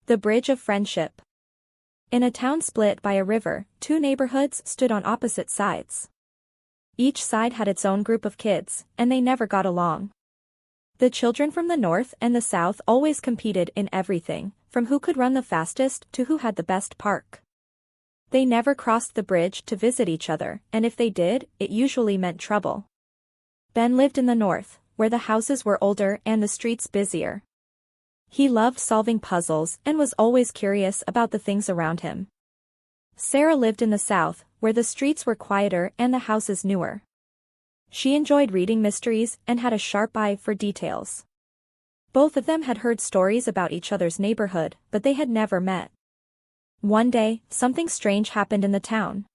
The Bridge of Friendship. In a town split by a river, two neighborhoods stood on opposite sides. Each side had its own group of kids, and they never got along. The children from the north and the south always competed in everything, from who could run the fastest to who had the best park. They never crossed the bridge to visit each other, and if they did, it usually meant trouble. Ben lived in the north, where the houses were older and the streets busier. He loved solving puzzles and was always curious about the things around him. Sarah lived in the south, where the streets were quieter and the houses newer. She enjoyed reading mysteries and had a sharp eye for details. Both of them had heard stories about each other's neighborhood, but they had never met. One day, something strange happened in the town.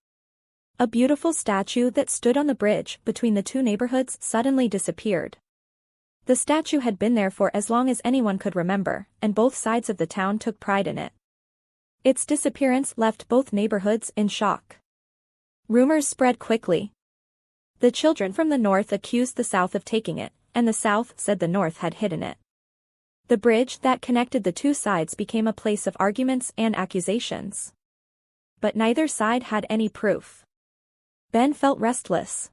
A beautiful statue that stood on the bridge between the two neighborhoods suddenly disappeared. The statue had been there for as long as anyone could remember, and both sides of the town took pride in it. Its disappearance left both neighborhoods in shock. Rumors spread quickly. The children from the north accused the south of taking it, and the south said the north had hidden it. The bridge that connected the two sides became a place of arguments and accusations. But neither side had any proof. Ben felt restless.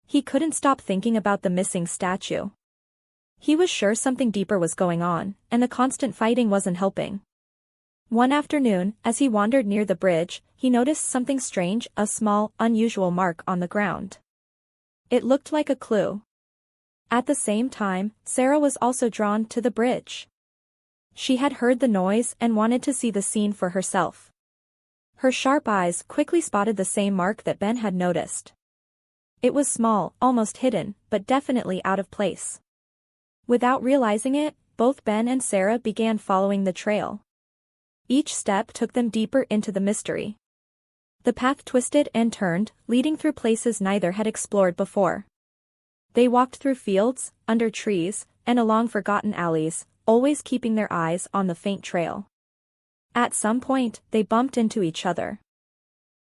He couldn't stop thinking about the missing statue. He was sure something deeper was going on, and the constant fighting wasn't helping. One afternoon, as he wandered near the bridge, he noticed something strange, a small, unusual mark on the ground. It looked like a clue. At the same time, Sarah was also drawn to the bridge. She had heard the noise and wanted to see the scene for herself. Her sharp eyes quickly spotted the same mark that Ben had noticed. It was small, almost hidden, but definitely out of place. Without realizing it, both Ben and Sarah began following the trail. Each step took them deeper into the mystery. The path twisted and turned, leading through places neither had explored before. They walked through fields, under trees, and along forgotten alleys, always keeping their eyes on the faint trail. At some point, they bumped into each other.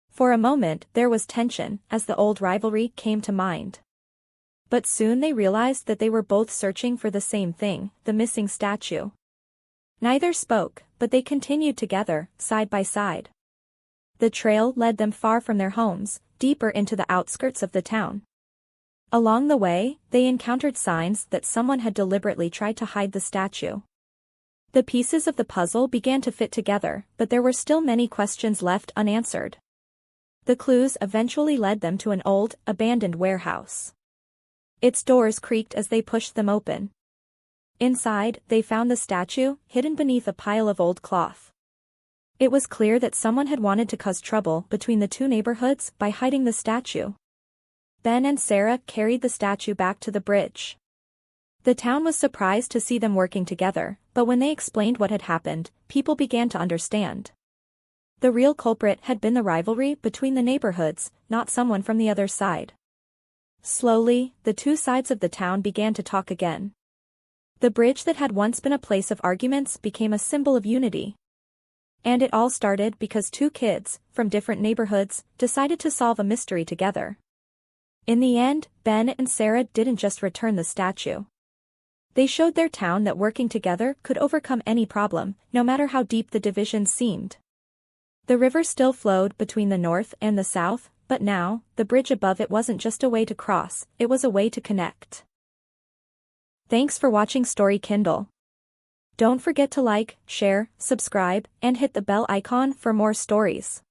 For a moment, there was tension, as the old rivalry came to mind. But soon they realized that they were both searching for the same thing, the missing statue. Neither spoke, but they continued together, side by side. The trail led them far from their homes, deeper into the outskirts of the town. Along the way, they encountered signs that someone had deliberately tried to hide the statue. The pieces of the puzzle began to fit together, but there were still many questions left unanswered. The clues eventually led them to an old, abandoned warehouse. Its doors creaked as they pushed them open. Inside, they found the statue, hidden beneath a pile of old cloth. It was clear that someone had wanted to cause trouble between the two neighborhoods by hiding the statue. Ben and Sarah carried the statue back to the bridge. The town was surprised to see them working together, but when they explained what had happened, people began to understand. The real culprit had been the rivalry between the neighborhoods, not someone from the other side. Slowly, the two sides of the town began to talk again. The bridge that had once been a place of arguments became a symbol of unity. And it all started because two kids, from different neighborhoods, decided to solve a mystery together. In the end, Ben and Sarah didn't just return the statue. They showed their town that working together could overcome any problem, no matter how deep the divisions seemed. The river still flowed between the north and the south, but now, the bridge above it wasn't just a way to cross, it was a way to connect. Thanks for watching Story Kindle. Don't forget to like, share, subscribe, and hit the bell icon for more stories.